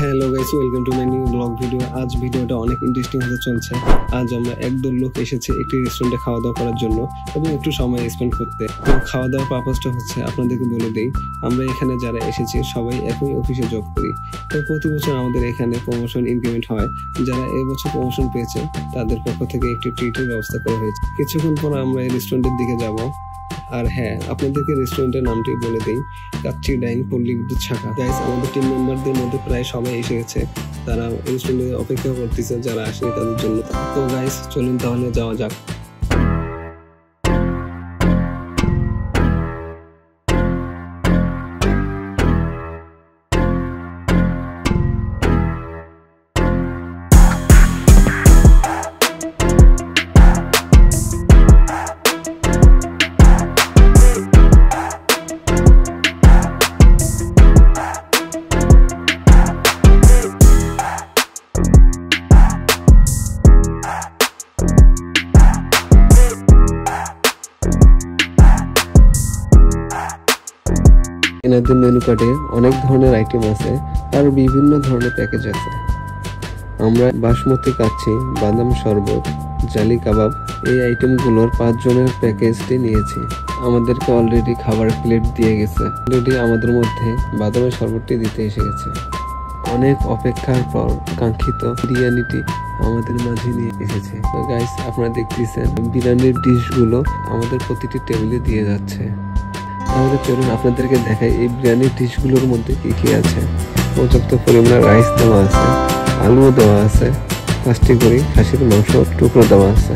Hello guys, welcome to my new blog video. আজ ভিডিওটা অনেক ইন্টারেস্টিং হতে চলছে। আজ আমরা একদল লোক এসেছে একটি রেস্টুরেন্টে খাওয়া দাওয়া করার জন্য এবং একটু সময় স্পেন্ড করতে। তো খাওয়া দাওয়ার পারপাসটা হচ্ছে, আপনাদেরকে বলে দেই, আমরা এখানে যারা এসেছি সবাই একই অফিসে জব করি। তো প্রতি বছর আমাদের এখানে প্রমোশন ইনক্রিমেন্ট হয়। যারা এবছর প্রমোশন পেয়েছে তাদের পক্ষ থেকে একটি ট্রিটের ব্যবস্থা করা হয়েছে। কিছুক্ষণ পর আমরা এই রেস্টুরেন্টের দিকে যাব। আর হ্যাঁ, আপনাদেরকে রেস্টুরেন্টের নামটি বলে দিই, কাচ্চি ডাইং পল্লী বিদ্যুৎ শাখা। গাইস, আমাদের টিম মেম্বারদের মধ্যে প্রায় সবাই এসে গেছে। তারা রেস্টুরেন্টে অপেক্ষা করতেছে যারা আসেনি তাদের জন্য। তো গাইস, চলুন তাহলে যাওয়া যাক। এনাদের মেনু কার্ডে অনেক ধরনের আইটেম আছে আর বিভিন্ন ধরনের প্যাকেজ আছে। আমরা বাসমতি কাচ্চি, বাদাম শরবত, জালি কাবাব এই আইটেমগুলোর 5 জনের প্যাকেজটি নিয়েছি। আমাদেরকে অলরেডি খাবার প্লেট দিয়ে গেছে। অলরেডি আমাদের মধ্যে বাদামের শরবতটি দিতে এসে গেছে। অনেক অপেক্ষার পর কাঙ্ক্ষিত বিরিয়ানিটি আমাদের মাঝে নিয়ে এসেছে। তো গাইস, আপনারা দেখতেছেন বিরিয়ানির ডিশগুলো আমাদের প্রতিটি টেবিলে দিয়ে যাচ্ছে। তাহলে চলুন আপনাদেরকে দেখাই এই বিরিয়ানির ডিশগুলোর মধ্যে কি কি আছে। পর্যাপ্ত পরিমাণে রাইস দেওয়া আছে, আলুও দেওয়া আছে, 5টি করে খাসির মাংস টুকরো দেওয়া আছে।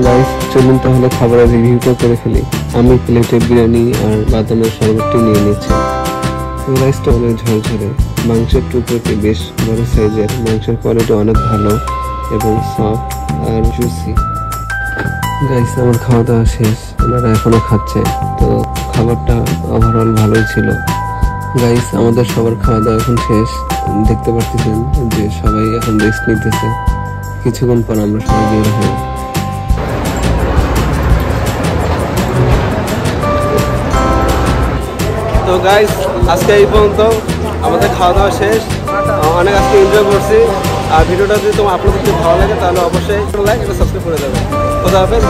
গাইস, চলুন তাহলে খাবারের রিভিউটা করে ফেলি। আমি প্লেটে বিরিয়ানি আর বাদামের শরবতটি নিয়ে নিচ্ছি। রাইসটা অনেক ঝরঝরে, মাংসের টুকরোটি বেশ বড় সাইজের, মাংসের কোয়ালিটি অনেক ভালো এবং সফট আর জুসি। গাইস, আমার খাওয়া দাওয়া শেষ, ওনারা এখনো খাচ্ছে। তো খাবারটা ওভারঅল ভালোই ছিল। গাইস, আমাদের সবার খাওয়া দাওয়া এখন শেষ। দেখতে পাচ্ছেন যে সবাই এখন রেস্ট নিতেছে। কিছুক্ষণ পর আমরা সবাই বের হব। তো গাইস, আজকে এই পর্যন্ত আমাদের খাওয়া দাওয়া শেষ। অনেক আজকে এনজয় করছি। আর ভিডিওটা যদি আপনাদের ভালো লাগে তাহলে অবশ্যই লাইক এবং সাবস্ক্রাইব করে দেবেন। খোদা হাফেজ।